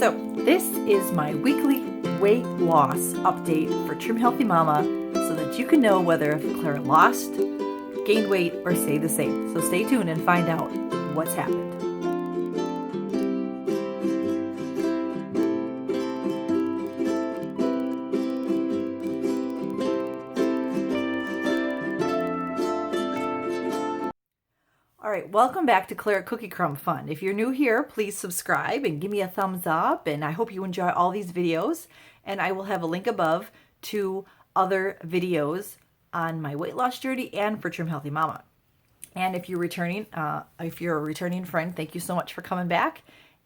So this is my weekly weight loss update for Trim Healthy Mama so that you can know whether Clara lost, gained weight, or stayed the same. So stay tuned and find out what's happened. All right, welcome back to Clara Cookie Crumb Fun. If you're new here, please subscribe and give me a thumbs up, and I hope you enjoy all these videos. And I will have a link above to other videos on my weight loss journey and for Trim Healthy Mama. And if you're a returning friend, thank you so much for coming back.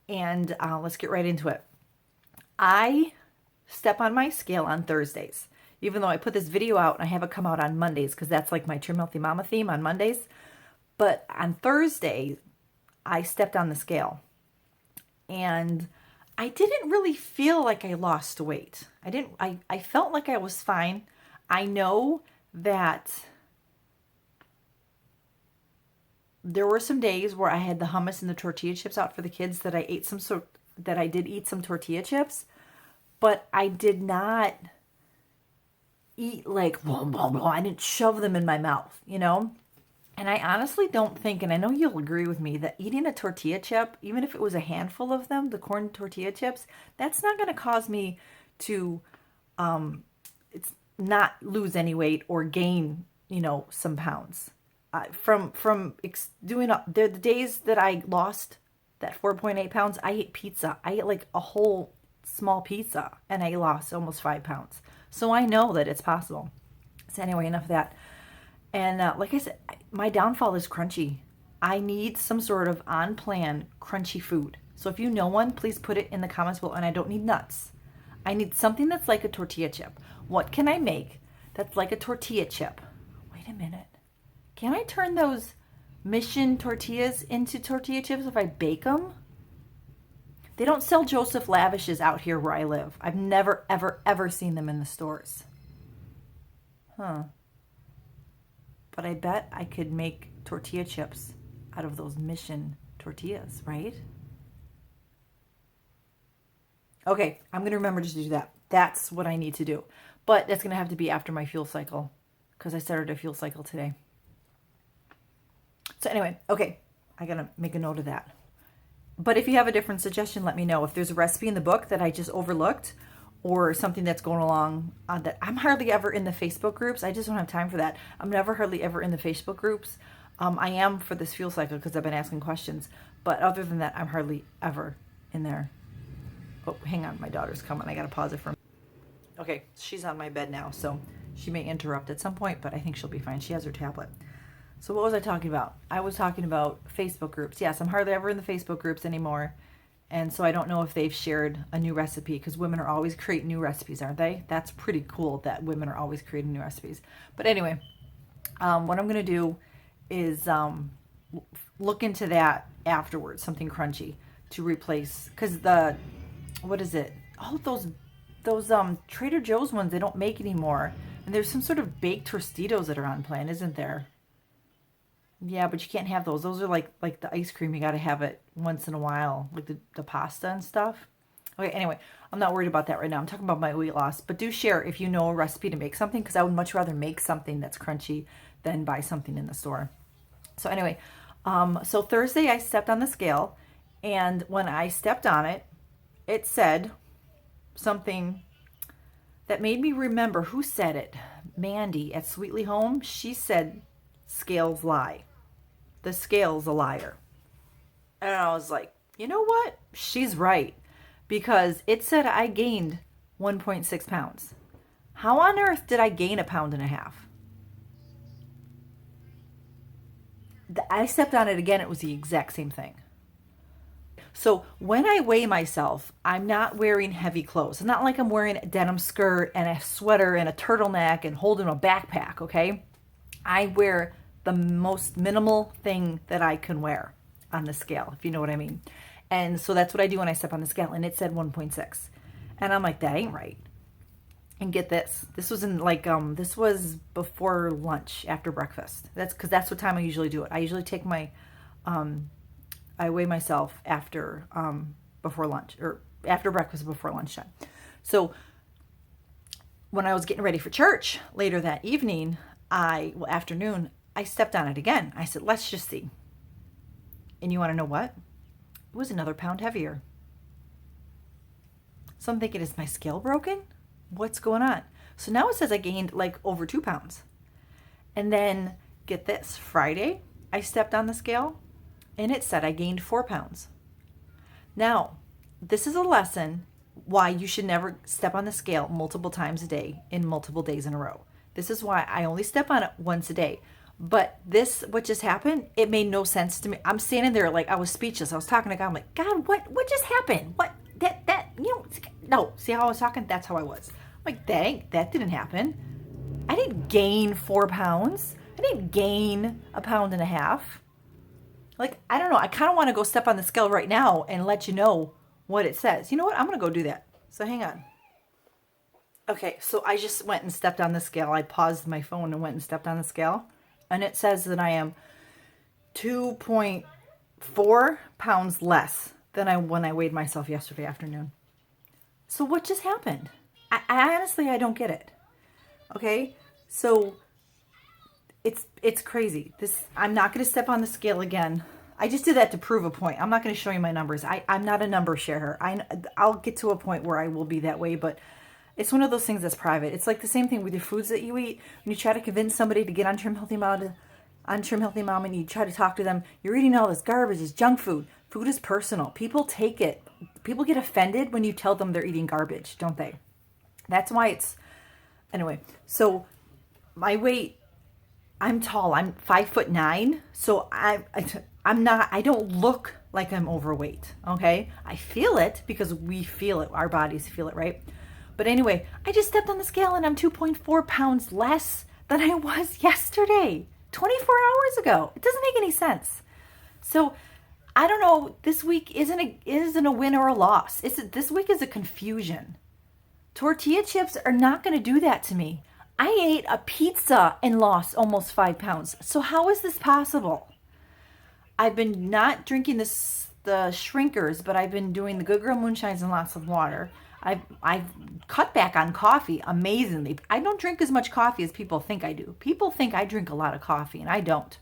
And let's get right into it. I step on my scale on Thursdays, even though I put this video out and I have it come out on Mondays because that's like my Trim Healthy Mama theme on Mondays. But on Thursday, I stepped on the scale and I didn't really feel like I lost weight. I felt like I was fine. I know that there were some days where I had the hummus and the tortilla chips out for the kids that I did eat some tortilla chips, but I did not eat like blah, blah, blah. I didn't shove them in my mouth, you know? And I honestly don't think, and I know you'll agree with me, that eating a tortilla chip, even if it was a handful of them, the corn tortilla chips, that's not going to cause me to it's not lose any weight or gain, some pounds. From doing the days that I lost that 4.8 pounds, I ate pizza. I ate like a whole small pizza, and I lost almost 5 pounds. So I know that it's possible. So anyway, enough of that. And like I said, my downfall is crunchy. I need some sort of on-plan crunchy food. So if you know one, please put it in the comments below. And I don't need nuts. I need something that's like a tortilla chip. What can I make that's like a tortilla chip? Wait a minute. Can I turn those Mission tortillas into tortilla chips if I bake them? They don't sell Joseph Lavishes out here where I live. I've never, ever, ever seen them in the stores. Huh. But I bet I could make tortilla chips out of those Mission tortillas, right? Okay, I'm going to remember to do that. That's what I need to do. But that's going to have to be after my fuel cycle because I started a fuel cycle today. So anyway, okay, I got to make a note of that. But if you have a different suggestion, let me know. If there's a recipe in the book that I just overlooked, or something that's going along that I'm hardly ever in the Facebook groups. I just don't have time for that. I'm never hardly ever in the Facebook groups. I am for this fuel cycle because I've been asking questions. But other than that, I'm hardly ever in there. Oh, hang on. My daughter's coming. I got to pause it for a minute. Okay, she's on my bed now, so she may interrupt at some point, but I think she'll be fine. She has her tablet. So what was I talking about? I was talking about Facebook groups. Yes, I'm hardly ever in the Facebook groups anymore. And so I don't know if they've shared a new recipe because women are always creating new recipes, aren't they? That's pretty cool that women are always creating new recipes. But anyway, what I'm going to do is look into that afterwards, something crunchy to replace. Because what is it? Oh, those Trader Joe's ones, they don't make anymore. And there's some sort of baked Tostitos that are on plan, isn't there? Yeah, but you can't have those. Those are like the ice cream. You got to have it once in a while, like the pasta and stuff. Okay, anyway, I'm not worried about that right now. I'm talking about my weight loss. But do share if you know a recipe to make something, because I would much rather make something that's crunchy than buy something in the store. So anyway, so Thursday I stepped on the scale, and when I stepped on it, it said something that made me remember who said it. Mandy at Sweetly Home. She said, "Scales lie. The scale's a liar." And I was like, you know what? She's right. Because it said I gained 1.6 pounds. How on earth did I gain 1.5 pounds? I stepped on it again. It was the exact same thing. So when I weigh myself, I'm not wearing heavy clothes. It's not like I'm wearing a denim skirt and a sweater and a turtleneck and holding a backpack, okay? I wear the most minimal thing that I can wear on the scale, if you know what I mean. And so that's what I do when I step on the scale, and it said 1.6. And I'm like, that ain't right. And get this. This was this was before lunch, after breakfast. That's because that's what time I usually do it. I usually take my I weigh myself after before lunch, or after breakfast, before lunchtime. So when I was getting ready for church later that evening, afternoon, I stepped on it again. I said, let's just see. And you want to know what? It was another pound heavier. So I'm thinking, is my scale broken? What's going on? So now it says I gained like over 2 pounds. And then get this, Friday, I stepped on the scale and it said I gained 4 pounds. Now, this is a lesson why you should never step on the scale multiple times a day in multiple days in a row. This is why I only step on it once a day. But this, what just happened, it made no sense to me. I'm standing there like I was speechless. I was talking to God. I'm like, God, what just happened? What, no, see how I was talking? That's how I was. I'm like, that didn't happen. I didn't gain 4 pounds. I didn't gain 1.5 pounds. Like, I don't know. I kind of want to go step on the scale right now and let you know what it says. You know what? I'm going to go do that. So hang on. Okay, so I just went and stepped on the scale. I paused my phone and went and stepped on the scale. And it says that I am 2.4 pounds less than when I weighed myself yesterday afternoon. So what just happened? I honestly, I don't get it. Okay, so it's crazy. I'm not going to step on the scale again. I just did that to prove a point. I'm not going to show you my numbers. I'm not a number sharer. I'll get to a point where I will be that way, but it's one of those things that's private. It's like the same thing with your foods that you eat. When you try to convince somebody to get on Trim Healthy Mom, and you try to talk to them, you're eating all this garbage, it's junk food. Food is personal. People take it. People get offended when you tell them they're eating garbage, don't they? That's why anyway, so my weight, I'm tall. I'm 5'9", so I don't look like I'm overweight, okay? I feel it because we feel it. Our bodies feel it, right? But anyway, I just stepped on the scale and I'm 2.4 pounds less than I was yesterday, 24 hours ago. It doesn't make any sense. So I don't know. This week isn't a win or a loss. This week is a confusion. Tortilla chips are not going to do that to me. I ate a pizza and lost almost 5 pounds. So how is this possible? I've been not drinking the shrinkers, but I've been doing the Good Girl Moonshines and lots of water. I've cut back on coffee amazingly. I don't drink as much coffee as people think I do. People think I drink a lot of coffee, and I don't.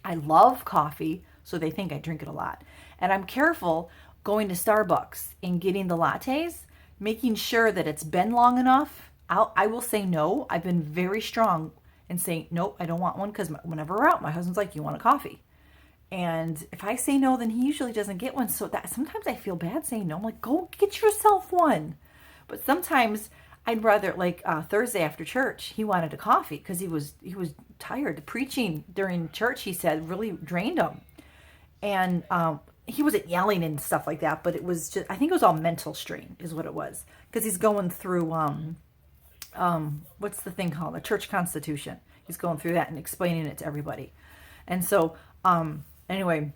I love coffee, so they think I drink it a lot. And I'm careful going to Starbucks and getting the lattes, making sure that it's been long enough. I will say no. I've been very strong in saying, nope, I don't want one, because whenever we're out, my husband's like, you want a coffee? And if I say no, then he usually doesn't get one. So that sometimes I feel bad saying no. I'm like, go get yourself one. But sometimes I'd rather, like Thursday after church, he wanted a coffee because he was tired. The preaching during church, he said, really drained him. And he wasn't yelling and stuff like that, but it was just, I think it was all mental strain is what it was. Because he's going through, what's the thing called? The church constitution. He's going through that and explaining it to everybody. And so, anyway,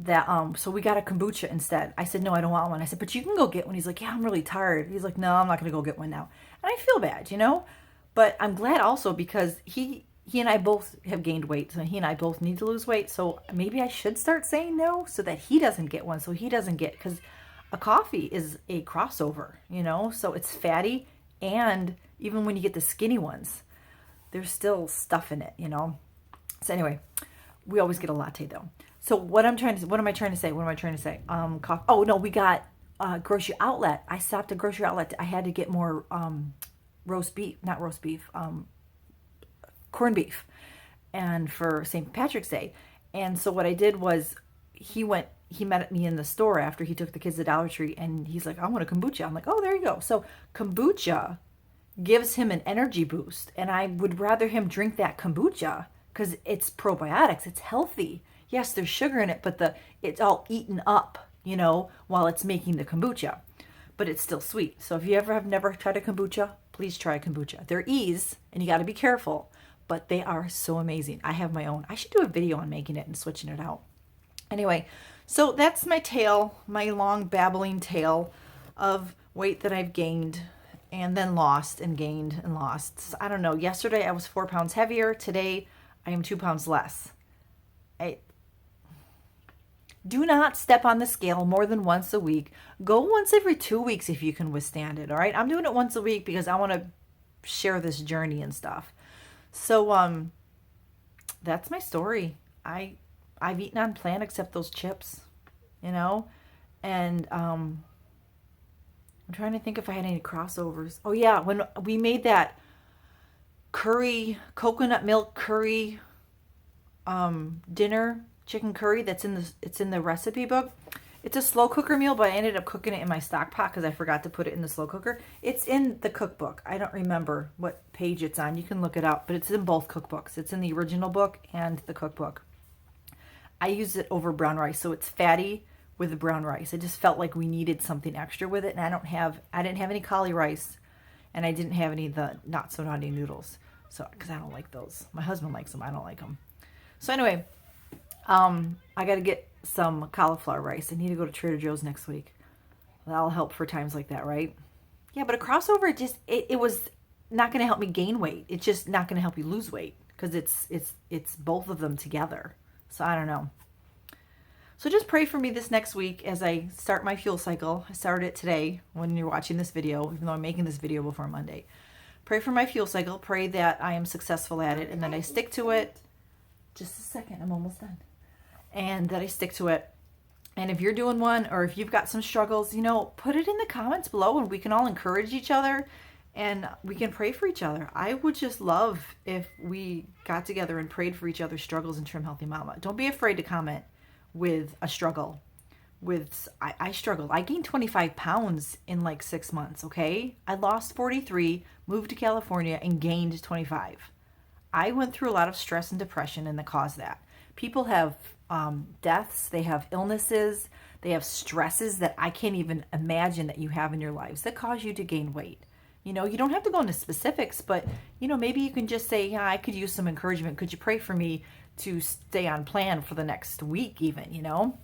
so we got a kombucha instead. I said, no, I don't want one. I said, but you can go get one. He's like, yeah, I'm really tired. He's like, no, I'm not going to go get one now. And I feel bad, but I'm glad also because he and I both have gained weight. So he and I both need to lose weight. So maybe I should start saying no so that he doesn't get one. So he doesn't get, because a coffee is a crossover, so it's fatty. And even when you get the skinny ones, there's still stuff in it, So anyway, we always get a latte though. So what am I trying to say? Coffee. Oh no, we got grocery outlet. I stopped at grocery outlet. I had to get more corned beef, and for St. Patrick's Day. And so what I did was he met me in the store after he took the kids to Dollar Tree, and he's like, I want a kombucha. I'm like, oh, there you go. So kombucha gives him an energy boost, and I would rather him drink that kombucha because it's probiotics. It's healthy. Yes, there's sugar in it, but it's all eaten up, while it's making the kombucha. But it's still sweet. So if you ever have never tried a kombucha, please try kombucha. They're ease, and you got to be careful, but they are so amazing. I have my own. I should do a video on making it and switching it out. Anyway, so that's my tale, my long babbling tale of weight that I've gained and then lost and gained and lost. So I don't know. Yesterday I was 4 pounds heavier. Today I am 2 pounds less. Do not step on the scale more than once a week. Go once every 2 weeks if you can withstand it, all right? I'm doing it once a week because I want to share this journey and stuff. So that's my story. I've eaten on plan except those chips, you know? And I'm trying to think if I had any crossovers. Oh yeah, when we made that curry, coconut milk curry dinner, chicken curry it's in the recipe book. It's a slow cooker meal, but I ended up cooking it in my stock pot because I forgot to put it in the slow cooker. It's in the cookbook. I don't remember what page it's on. You can look it up, but it's in both cookbooks. It's in the original book and the cookbook. I use it over brown rice, so it's fatty with the brown rice. I just felt like we needed something extra with it, and I didn't have any cauli rice, and I didn't have any of the not so naughty noodles. So, because I don't like those. My husband likes them. I don't like them. So anyway, I got to get some cauliflower rice. I need to go to Trader Joe's next week. That'll help for times like that, right? Yeah, but a crossover, it was not going to help me gain weight. It's just not going to help you lose weight because it's both of them together. So I don't know. So just pray for me this next week as I start my fuel cycle. I started it today when you're watching this video, even though I'm making this video before Monday. Pray for my fuel cycle. Pray that I am successful at it and that I stick to it. Just a second, I'm almost done. And that I stick to it. And if you're doing one or if you've got some struggles, you know, put it in the comments below and we can all encourage each other and we can pray for each other. I would just love if we got together and prayed for each other's struggles in Trim Healthy Mama. Don't be afraid to comment with a struggle. I struggled. I gained 25 pounds in like 6 months, okay? I lost 43, moved to California, and gained 25. I went through a lot of stress and depression and that caused that. People have deaths, they have illnesses, they have stresses that I can't even imagine that you have in your lives that cause you to gain weight. You know, you don't have to go into specifics, but, you know, maybe you can just say, yeah, I could use some encouragement. Could you pray for me to stay on plan for the next week even, you know?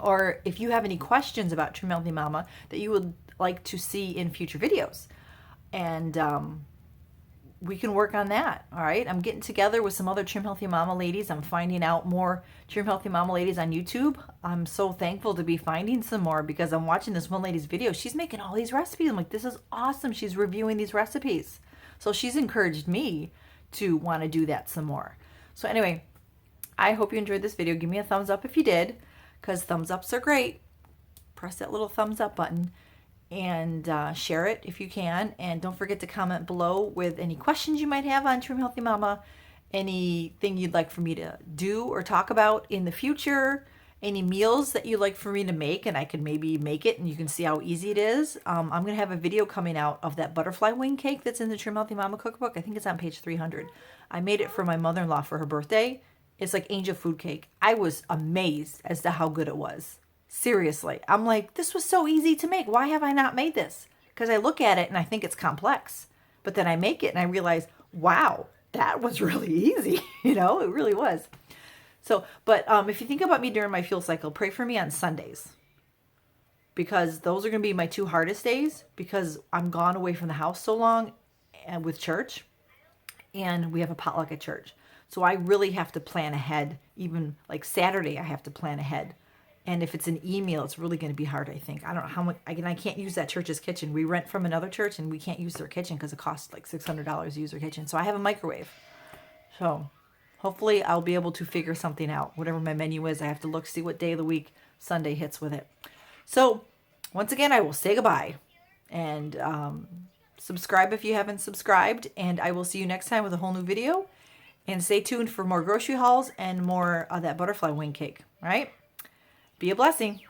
Or if you have any questions about Trim Healthy Mama that you would like to see in future videos. And we can work on that, all right? I'm getting together with some other Trim Healthy Mama ladies. I'm finding out more Trim Healthy Mama ladies on YouTube. I'm so thankful to be finding some more because I'm watching this one lady's video. She's making all these recipes. I'm like, this is awesome. She's reviewing these recipes. So she's encouraged me to want to do that some more. So anyway, I hope you enjoyed this video. Give me a thumbs up if you did, because thumbs ups are great. Press that little thumbs up button and share it if you can. And don't forget to comment below with any questions you might have on Trim Healthy Mama, anything you'd like for me to do or talk about in the future, any meals that you'd like for me to make and I could maybe make it and you can see how easy it is. I'm going to have a video coming out of that butterfly wing cake that's in the Trim Healthy Mama cookbook. I think it's on page 300. I made it for my mother-in-law for her birthday. It's like angel food cake. I was amazed as to how good it was. Seriously. I'm like, this was so easy to make. Why have I not made this? Because I look at it and I think it's complex. But then I make it and I realize, wow, that was really easy. You know, it really was. So, but if you think about me during my fuel cycle, pray for me on Sundays. Because those are going to be my 2 hardest days because I'm gone away from the house so long and with church. And we have a potluck at church. So I really have to plan ahead. Even like Saturday, I have to plan ahead. And if it's an e-meal, it's really going to be hard, I think. I don't know how much. Again, I can't use that church's kitchen. We rent from another church, and we can't use their kitchen because it costs like $600 to use their kitchen. So I have a microwave. So hopefully I'll be able to figure something out. Whatever my menu is, I have to look, see what day of the week Sunday hits with it. So once again, I will say goodbye. And subscribe if you haven't subscribed. And I will see you next time with a whole new video. And stay tuned for more grocery hauls and more of that butterfly wing cake. All right? Be a blessing.